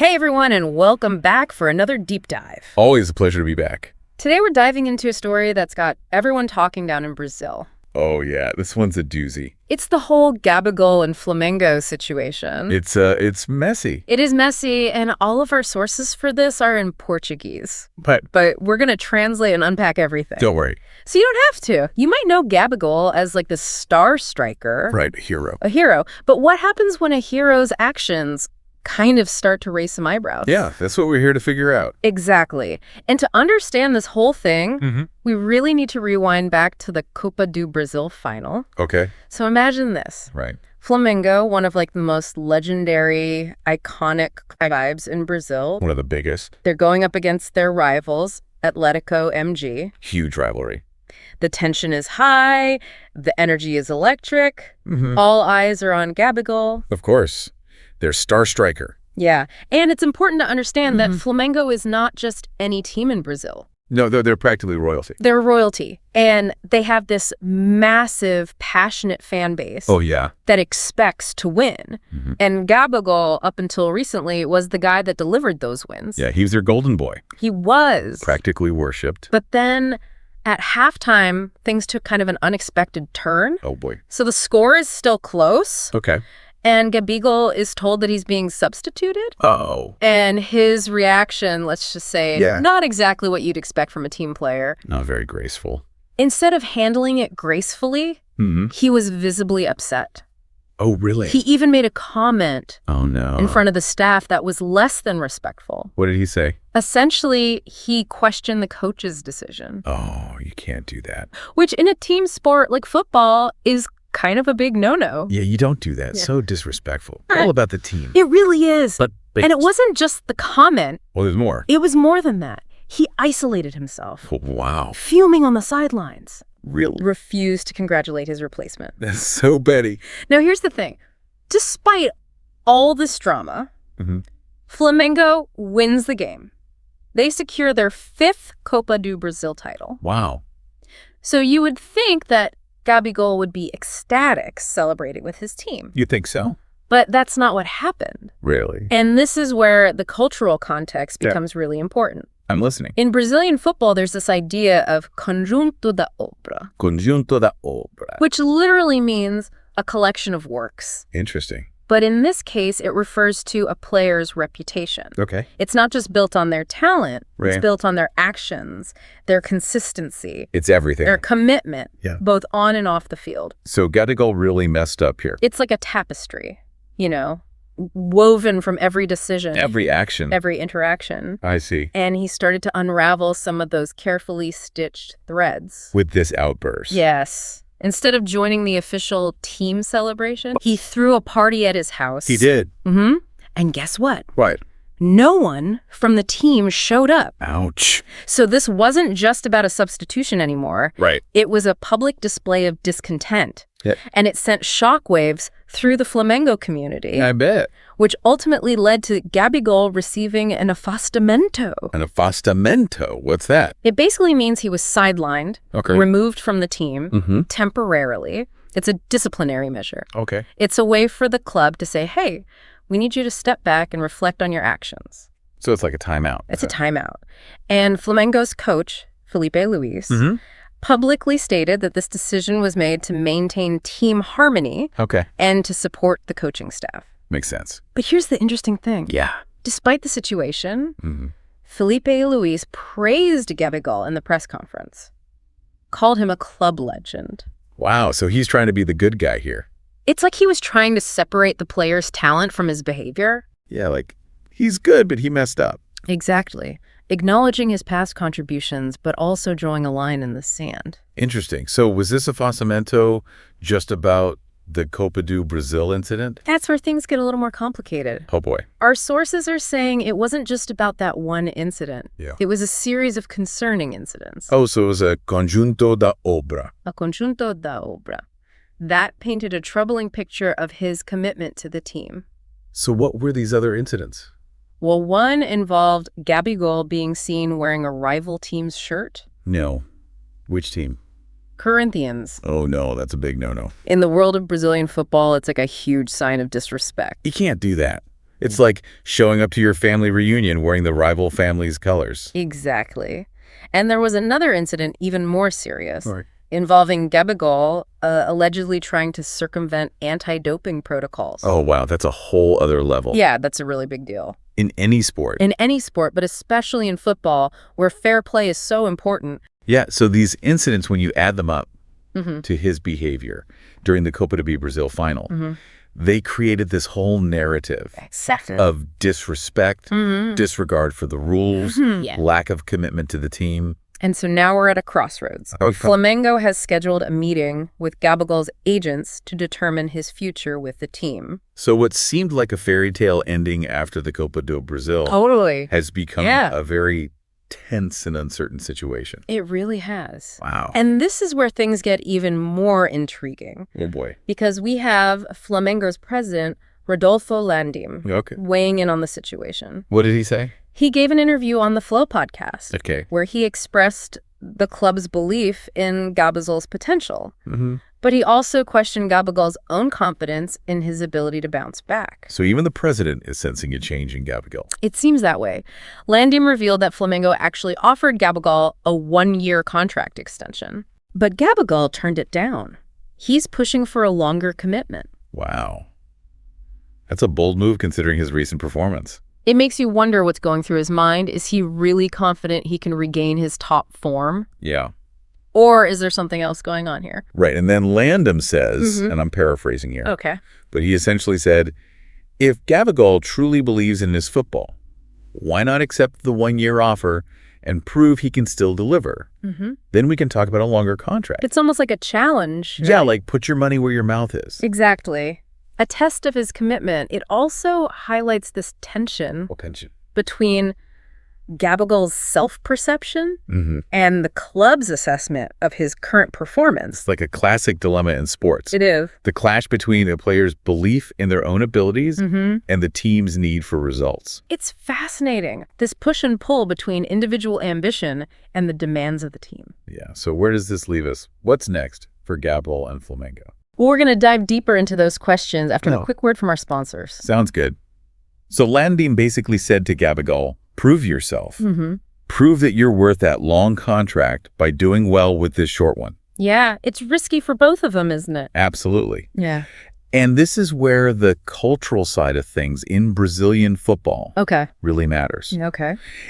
Hey everyone, and welcome back for another deep dive. Always a pleasure to be back. Today we're diving into a story that's got everyone talking down in Brazil. Oh yeah, this one's a doozy. It's the whole Gabigol and Flamengo situation. It's messy. It is messy, and all of our sources for this are in Portuguese. But we're going to translate and unpack everything. don't worry. So you don't have to. You might know Gabigol as like the star striker. Right, hero. A hero. But what happens when a hero's actions kind of start to raise some eyebrows? Yeah, that's what we're here to figure out. Exactly. And to understand this whole thing, we really need to rewind back to the Copa do Brasil final. Okay. So imagine this. Right. Flamengo, one of like the most legendary, iconic vibes in Brazil. One of the biggest. They're going up against their rivals, Atletico MG. Huge rivalry. The tension is high. The energy is electric. All eyes are on Gabigol. Of course. They're star striker. Yeah. And it's important to understand that Flamengo is not just any team in Brazil. No, they're practically royalty. They're royalty. And they have this massive, passionate fan base Oh, yeah. that expects to win. And Gabigol, up until recently, was the guy that delivered those wins. Yeah, he was their golden boy. He was. Practically worshipped. But then at halftime, things took kind of an unexpected turn. Oh, boy. So the score is still close. Okay. And Gabigol is told that he's being substituted. Oh. And his reaction, let's just say, Yeah. not exactly what you'd expect from a team player. Not very graceful. Instead of handling it gracefully, he was visibly upset. Oh, really? He even made a comment Oh, no. in front of the staff that was less than respectful. What did he say? Essentially, he questioned the coach's decision, Oh, you can't do that. which in a team sport like football is kind of a big no-no. Yeah, you don't do that. Yeah. So disrespectful. All about the team. It really is. But And it wasn't just the comment. Well, there's more. It was more than that. He isolated himself, Oh, wow. fuming on the sidelines, Really? refused to congratulate his replacement. That's so petty. Now, here's the thing. Despite all this drama, Flamengo wins the game. They secure their 5th Copa do Brasil title. Wow. So you would think that Gabigol would be ecstatic celebrating with his team. You think so? But that's not what happened. Really? And this is where the cultural context Yeah. becomes really important. I'm listening. In Brazilian football, there's this idea of conjunto da obra, Conjunto da obra. which literally means a collection of works. Interesting. But in this case, it refers to a player's reputation. Okay. It's not just built on their talent. It's Right. built on their actions, their consistency, It's everything. their commitment, Yeah. both on and off the field. So Gabigol really messed up here. It's like a tapestry, woven from every decision, Every action. every interaction. I see. And he started to unravel some of those carefully stitched threads. With this outburst. Yes. Instead of joining the official team celebration, he threw a party at his house. He did. And guess what? What? No one from the team showed up. Ouch. So this wasn't just about a substitution anymore. Right. It was a public display of discontent. Yeah. And it sent shockwaves through the Flamengo community, I bet. which ultimately led to Gabigol receiving an afastamento. An afastamento. What's that? It basically means he was sidelined, Okay. removed from the team temporarily. It's a disciplinary measure. Okay. It's a way for the club to say, hey, we need you to step back and reflect on your actions. So it's like a timeout. It's a timeout. And Flamengo's coach, Filipe Luís, publicly stated that this decision was made to maintain team harmony Okay. and to support the coaching staff. Makes sense. But here's the interesting thing. Yeah. Despite the situation, Filipe Luís praised Gabigol in the press conference, called him a club legend. Wow. So he's trying to be the good guy here. It's like he was trying to separate the player's talent from his behavior. Yeah, like he's good, but he messed up. Exactly. Acknowledging his past contributions, but also drawing a line in the sand. Interesting. So was this afastamento just about the Copa do Brasil incident? That's where things get a little more complicated. Oh, boy. Our sources are saying it wasn't just about that one incident. Yeah. It was a series of concerning incidents. Oh, so it was a conjunto da obra. A conjunto da obra. That painted a troubling picture of his commitment to the team. So what were these other incidents? Well, one involved Gabigol being seen wearing a rival team's shirt. No. Which team? Corinthians. Oh, no, that's a big no-no. In the world of Brazilian football, it's like a huge sign of disrespect. You can't do that. It's like showing up to your family reunion wearing the rival family's colors. Exactly. And there was another incident even more serious. Right. Involving Gabigol allegedly trying to circumvent anti-doping protocols. Oh, wow. That's a whole other level. Yeah, that's a really big deal. In any sport. In any sport, but especially in football, where fair play is so important. Yeah, so these incidents, when you add them up to his behavior during the Copa do Brasil final, they created this whole narrative of disrespect, disregard for the rules, lack of commitment to the team. And so now we're at a crossroads. Flamengo has scheduled a meeting with Gabigol's agents to determine his future with the team. So what seemed like a fairy tale ending after the Copa do Brasil has become a very tense and uncertain situation. It really has. Wow. And this is where things get even more intriguing. Oh, boy. Because we have Flamengo's president, Rodolfo Landim, weighing in on the situation. What did he say? He gave an interview on the Flow podcast where he expressed the club's belief in Gabigol's potential. But he also questioned Gabigol's own confidence in his ability to bounce back. So even the president is sensing a change in Gabigol. It seems that way. Landim revealed that Flamengo actually offered Gabigol a 1-year contract extension. But Gabigol turned it down. He's pushing for a longer commitment. Wow. That's a bold move considering his recent performance. It makes you wonder what's going through his mind. Is he really confident he can regain his top form? Yeah. Or is there something else going on here? Right. And then Landim says, and I'm paraphrasing here, but he essentially said, if Gabigol truly believes in his football, why not accept the 1-year offer and prove he can still deliver? Then we can talk about a longer contract. It's almost like a challenge. Yeah, like put your money where your mouth is. Exactly. A test of his commitment. It also highlights this tension between Gabigol's self-perception and the club's assessment of his current performance. It's like a classic dilemma in sports. It is. The clash between a player's belief in their own abilities and the team's need for results. It's fascinating, this push and pull between individual ambition and the demands of the team. Yeah, so where does this leave us? What's next for Gabigol and Flamengo? Well, we're going to dive deeper into those questions after a quick word from our sponsors. Sounds good. So Landim basically said to Gabigol, prove yourself. Prove that you're worth that long contract by doing well with this short one. Yeah, it's risky for both of them, isn't it? Absolutely. Yeah. And this is where the cultural side of things in Brazilian football really matters.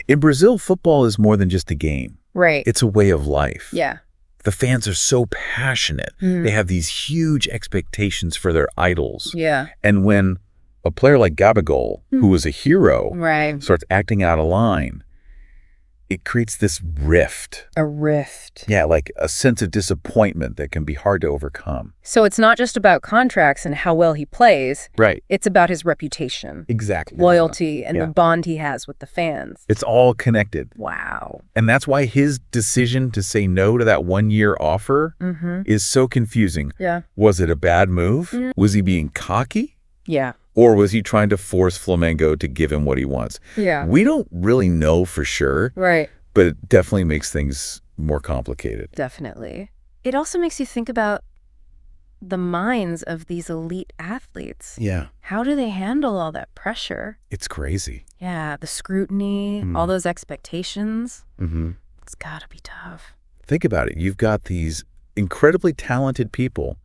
In Brazil, football is more than just a game. Right. It's a way of life. Yeah. The fans are so passionate. They have these huge expectations for their idols. Yeah. And when a player like Gabigol, who was a hero, starts acting out of line, it creates this rift. A rift. Yeah, like a sense of disappointment that can be hard to overcome. So it's not just about contracts and how well he plays. Right. It's about his reputation. Exactly. Loyalty and the bond he has with the fans. It's all connected. Wow. And that's why his decision to say no to that 1-year offer is so confusing. Yeah. Was it a bad move? Was he being cocky? Yeah. Or was he trying to force Flamengo to give him what he wants? Yeah. We don't really know for sure. Right. But it definitely makes things more complicated. Definitely. It also makes you think about the minds of these elite athletes. Yeah. How do they handle all that pressure? It's crazy. Yeah, the scrutiny, all those expectations. It's got to be tough. Think about it. You've got these incredibly talented people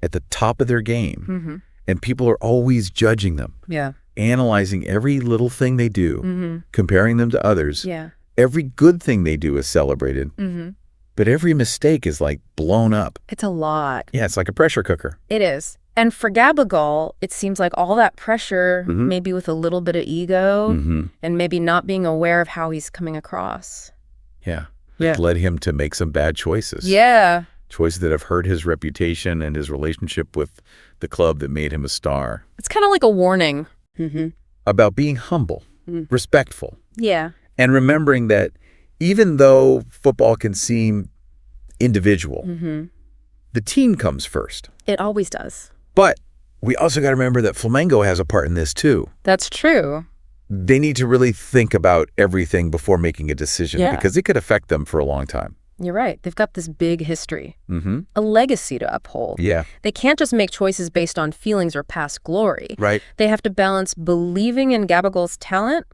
at the top of their game. And people are always judging them. Yeah. Analyzing every little thing they do, comparing them to others. Yeah. Every good thing they do is celebrated. But every mistake is like blown up. It's a lot. Yeah, it's like a pressure cooker. It is. And for Gabigol, it seems like all that pressure, maybe with a little bit of ego and maybe not being aware of how he's coming across. Yeah. Led him to make some bad choices. Yeah. Choices that have hurt his reputation and his relationship with the club that made him a star. It's kind of like a warning. About being humble, respectful. Yeah. And remembering that even though football can seem individual, the team comes first. It always does. But we also got to remember that Flamengo has a part in this too. That's true. They need to really think about everything before making a decision because it could affect them for a long time. You're right. They've got this big history, a legacy to uphold. Yeah. They can't just make choices based on feelings or past glory. Right. They have to balance believing in Gabigol's talent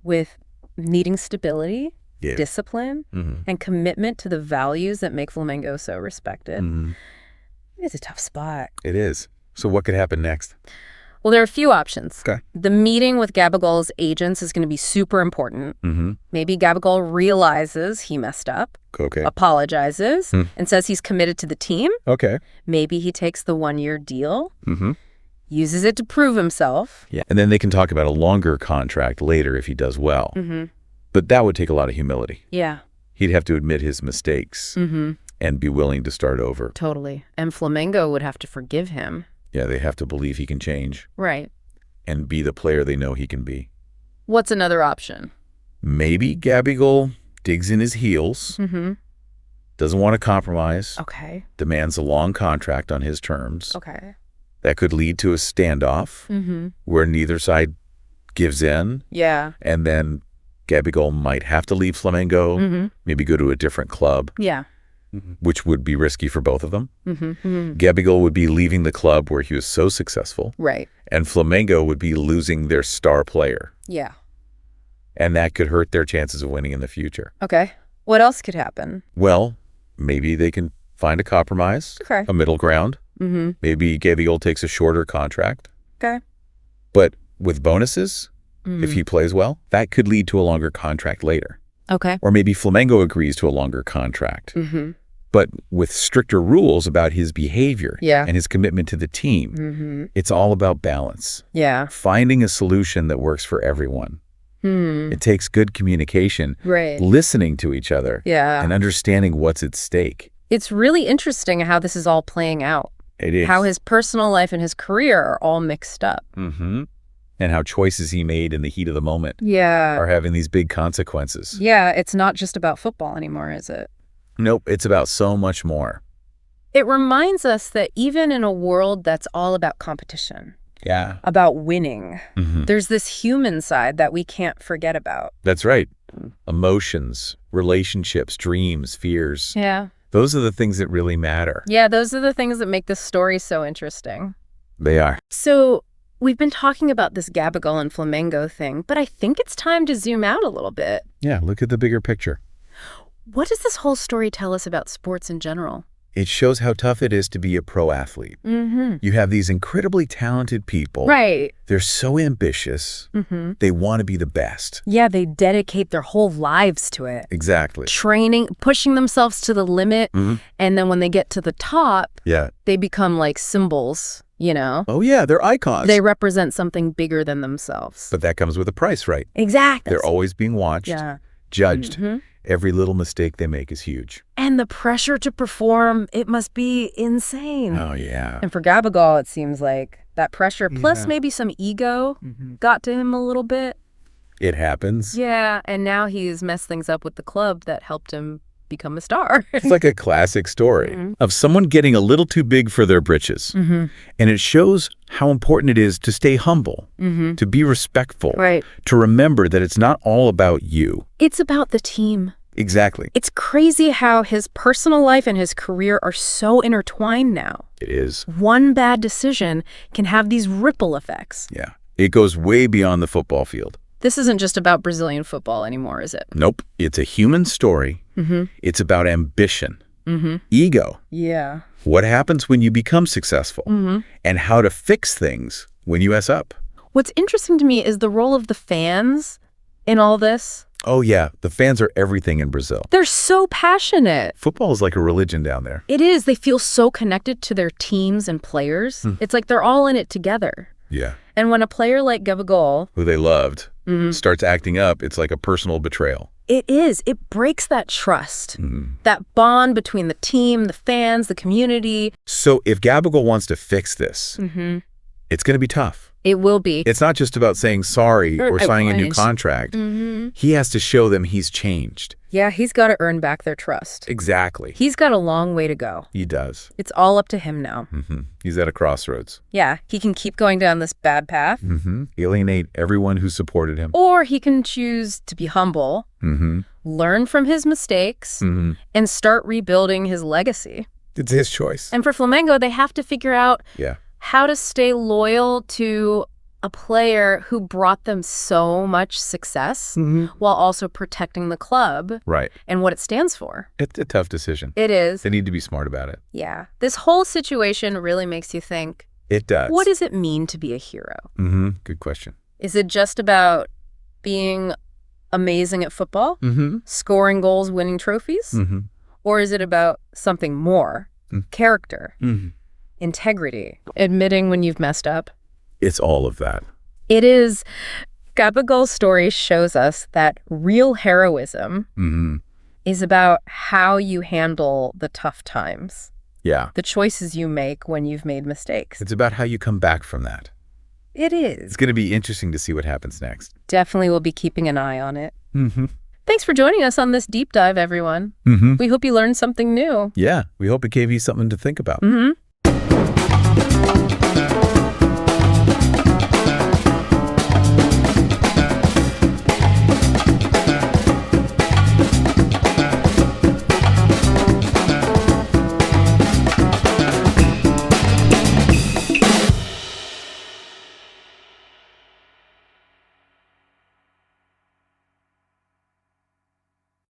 with needing stability, discipline, and commitment to the values that make Flamengo so respected. It's a tough spot. It is. So what could happen next? Well, there are a few options. Okay. The meeting with Gabigol's agents is going to be super important. Maybe Gabigol realizes he messed up, apologizes, and says he's committed to the team. Okay. Maybe he takes the one-year deal, uses it to prove himself. Yeah. And then they can talk about a longer contract later if he does well. But that would take a lot of humility. Yeah. He'd have to admit his mistakes and be willing to start over. Totally. And Flamengo would have to forgive him. Yeah, they have to believe he can change. Right. And be the player they know he can be. What's another option? Maybe Gabigol digs in his heels, doesn't want to compromise, demands a long contract on his terms. That could lead to a standoff where neither side gives in. Yeah. And then Gabigol might have to leave Flamengo, maybe go to a different club. Yeah. Which would be risky for both of them. Gabigol would be leaving the club where he was so successful. Right. And Flamengo would be losing their star player. Yeah. And that could hurt their chances of winning in the future. Okay. What else could happen? Well, maybe they can find a compromise, a middle ground. Maybe Gabigol takes a shorter contract. Okay. But with bonuses, if he plays well, that could lead to a longer contract later. Okay. Or maybe Flamengo agrees to a longer contract. But with stricter rules about his behavior and his commitment to the team. It's all about balance. Yeah. Finding a solution that works for everyone. It takes good communication, listening to each other, and understanding what's at stake. It's really interesting how this is all playing out. It is. How his personal life and his career are all mixed up. And how choices he made in the heat of the moment are having these big consequences. Yeah, it's not just about football anymore, is it? Nope, it's about so much more. It reminds us that even in a world that's all about competition, about winning, there's this human side that we can't forget about. That's right. Emotions, relationships, dreams, fears. Yeah. Those are the things that really matter. Yeah, those are the things that make this story so interesting. They are. So we've been talking about this Gabigol and Flamengo thing, but I think it's time to zoom out a little bit. Yeah, look at the bigger picture. What does this whole story tell us about sports in general? It shows how tough it is to be a pro athlete. You have these incredibly talented people. Right. They're so ambitious. They want to be the best. Yeah, they dedicate their whole lives to it. Exactly. Training, pushing themselves to the limit. And then when they get to the top, they become like symbols, you know? Oh, yeah, they're icons. They represent something bigger than themselves. But that comes with a price, right? Exactly. They're always being watched, judged. Every little mistake they make is huge. And the pressure to perform, it must be insane. Oh, yeah. And for Gabigol, it seems like that pressure, plus maybe some ego, got to him a little bit. It happens. Yeah, and now he's messed things up with the club that helped him become a star. It's like a classic story of someone getting a little too big for their britches. And it shows how important it is to stay humble, to be respectful, to remember that it's not all about you. It's about the team. Exactly. It's crazy how his personal life and his career are so intertwined now. It is. One bad decision can have these ripple effects. Yeah. It goes way beyond the football field. This isn't just about Brazilian football anymore, is it? Nope. It's a human story. It's about ambition, ego. Yeah. What happens when you become successful, and how to fix things when you mess up. What's interesting to me is the role of the fans in all this. Oh, yeah. The fans are everything in Brazil. They're so passionate. Football is like a religion down there. It is. They feel so connected to their teams and players. It's like they're all in it together. Yeah. And when a player like Gabigol, who they loved, starts acting up, it's like a personal betrayal. It is. It breaks that trust, that bond between the team, the fans, the community. So if Gabigol wants to fix this, it's going to be tough. It will be. It's not just about saying sorry or signing a new contract. He has to show them he's changed. Yeah, he's got to earn back their trust. Exactly. He's got a long way to go. He does. It's all up to him now. He's at a crossroads. Yeah, he can keep going down this bad path. Alienate everyone who supported him. Or he can choose to be humble, learn from his mistakes, and start rebuilding his legacy. It's his choice. And for Flamengo, they have to figure out how to stay loyal to a player who brought them so much success while also protecting the club and what it stands for. It's a tough decision. It is. They need to be smart about it. Yeah. This whole situation really makes you think, it does. What does it mean to be a hero? Good question. Is it just about being amazing at football, scoring goals, winning trophies? Or is it about something more? Character, integrity, admitting when you've messed up? It's all of that. It is. Gabigol's story shows us that real heroism is about how you handle the tough times. Yeah. The choices you make when you've made mistakes. It's about how you come back from that. It is. It's going to be interesting to see what happens next. Definitely will be keeping an eye on it. Thanks for joining us on this deep dive, everyone. We hope you learned something new. Yeah, we hope it gave you something to think about.